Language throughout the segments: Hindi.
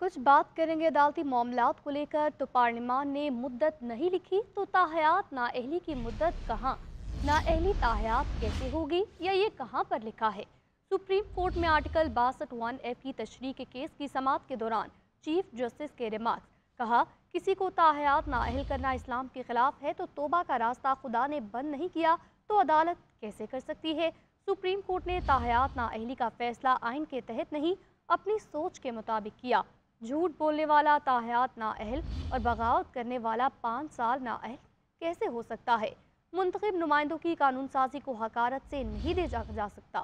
कुछ बात करेंगे अदालती मामलात को लेकर। तो पार्लिमान ने मुद्दत नहीं लिखी तो ताहयात नाअहली की मुद्दत कहाँ, नाअहली ताहयात कैसे होगी, या ये कहाँ पर लिखा है। सुप्रीम कोर्ट में आर्टिकल 62(1)(f) की तशरीह के केस की समाअत के दौरान चीफ जस्टिस के रिमार्क्स। कहा, किसी को ताहयात नाअहल करना इस्लाम के खिलाफ है तो तौबा का रास्ता खुदा ने बंद नहीं किया तो अदालत कैसे कर सकती है। सुप्रीम कोर्ट ने ताहयात नाअहली का फैसला आइन के तहत नहीं, अपनी सोच के मुताबिक किया। झूठ बोलने वाला ताहयात नाअहल और बगावत करने वाला 5 साल नाअहल कैसे हो सकता है। मुंतखब नुमाइंदों की कानून साजी को हकारत से नहीं देखा जा सकता।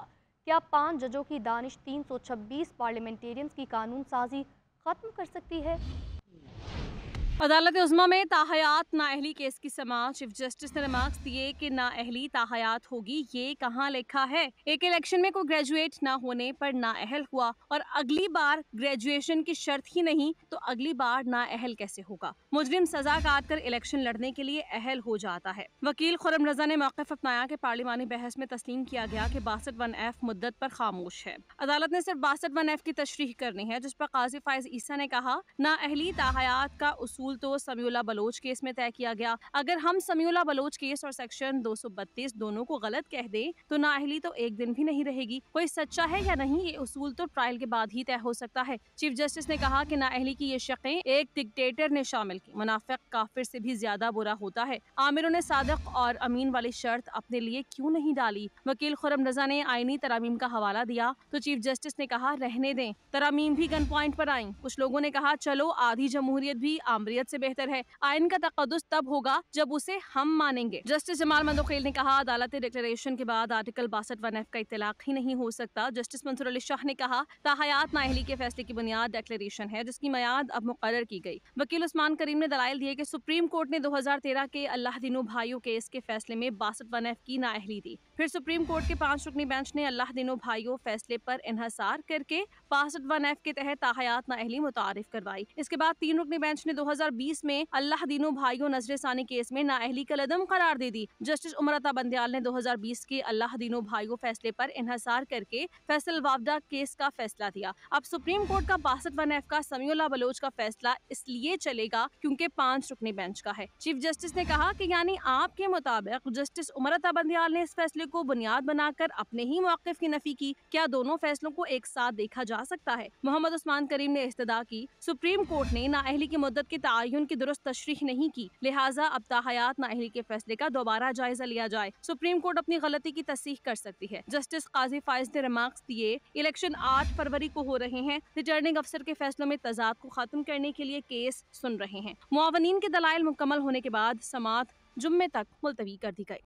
क्या 5 जजों की दानिश 326 पार्लियामेंटेरियंस की कानून साजी खत्म कर सकती है। अदालत उज़्मा में ताहयात नाअहली केस की समाअत। चीफ जस्टिस ने रिमार्क्स दिए कि नाअहली ताहयात होगी, ये कहाँ लिखा है। एक इलेक्शन में कोई ग्रेजुएट ना होने पर नाअहल हुआ और अगली बार ग्रेजुएशन की शर्त ही नहीं तो अगली बार नाअहल कैसे होगा। मुजरिम सजा काट कर इलेक्शन लड़ने के लिए अहल हो जाता है। वकील खुर्रम रजा ने मौक़िफ़ अपनाया कि पार्लिमानी बहस में तस्लीम किया गया कि 62(1)(f) मुद्दत पर खामोश है। अदालत ने सिर्फ 62(1)(f) की तशरीह करनी है, जिस पर काजी फाइज ईसा ने कहा, नाअहली ताहयात का उसूल तो समीउल्लाह बलोच केस में तय किया गया। अगर हम समीउल्लाह बलोच केस और सेक्शन 232 दोनों को गलत कह दें तो नाअहली तो एक दिन भी नहीं रहेगी। कोई सच्चा है या नहीं, ये उसूल तो ट्रायल के बाद ही तय हो सकता है। चीफ जस्टिस ने कहा कि नाअहली की ये शक़ें एक डिक्टेटर ने शामिल की, मुनाफिक काफिर से भी ज्यादा बुरा होता है। आमिरों ने सादिक और अमीन वाली शर्त अपने लिए क्यों नहीं डाली। वकील खुर्रम रजा ने आईनी तरामीम का हवाला दिया तो चीफ जस्टिस ने कहा, रहने दें, तरामीम भी गन पॉइंट पर आई। कुछ लोगों ने कहा, चलो आधी जमहूरियत भी आमरीत से बेहतर है। आइन का तक़द्दुस तब होगा जब उसे हम मानेंगे। जस्टिस जमाल मंदोखेल ने कहा, अदालती डिक्लेरेशन के बाद आर्टिकल 62(1)(f) का इत्तलाक ही नहीं हो सकता। जस्टिस मंसूर अली शाह ने कहा, ताहयात नाअहली के फैसले की बुनियाद डिक्लेरेशन है, जिसकी मियाद अब मुकर्रर की गई। वकील उस्मान करीम ने दलाइल दिए कि सुप्रीम कोर्ट ने 2013 के अल्लाह दिनों भाइयों केस के फैसले में 62(1)(f) की नाअहली दी। फिर सुप्रीम कोर्ट के 5 रुकनी बेंच ने अल्लाह दिनों भाइयों फैसले पर इन्हसार करके 62(1)(f) के तहत ताहयात नाअहली मुतारिफ करवाई। इसके बाद 3 रुकनी बेंच ने 2020 में अल्लाह दिनों भाइयों नजर सानी केस में नाअहली का लदम करार दे दी। जस्टिस उमर अता बंदयाल ने 2020 के अल्लाह दिनों भाइयों फैसले पर इन्हसार करके फैसल वावदा केस का फैसला दिया। अब सुप्रीम कोर्ट का 62(1)(f) का समीउल्लाह बलोच का फैसला इसलिए चलेगा क्योंकि 5 रुकनी बेंच का है। चीफ जस्टिस ने कहा कि यानी आपके मुताबिक जस्टिस उमर अता बंदयाल ने इस फैसले को बुनियाद बनाकर अपने ही मौक़िफ़ की नफी की। क्या दोनों फैसलों को एक साथ देखा जा सकता है। मोहम्मद उस्मान करीम ने इस्तदा की, सुप्रीम कोर्ट ने नाअहली की मुद्दत के तयन की दुरुस्त तशरीह नहीं की, लिहाजा अब ताहयात नाअहली के फैसले का दोबारा जायजा लिया जाए। सुप्रीम कोर्ट अपनी गलती की तस्दीक कर सकती है। जस्टिस काजी फाइज ने रिमार्क्स दिए, इलेक्शन 8 फरवरी को हो रहे हैं। रिटर्निंग अफसर के फैसलों में तजाद को खत्म करने के लिए केस सुन रहे हैं। मुआवनीन के दलाइल मुकम्मल होने के बाद समाअत जुम्मे तक मुलतवी कर दी गई।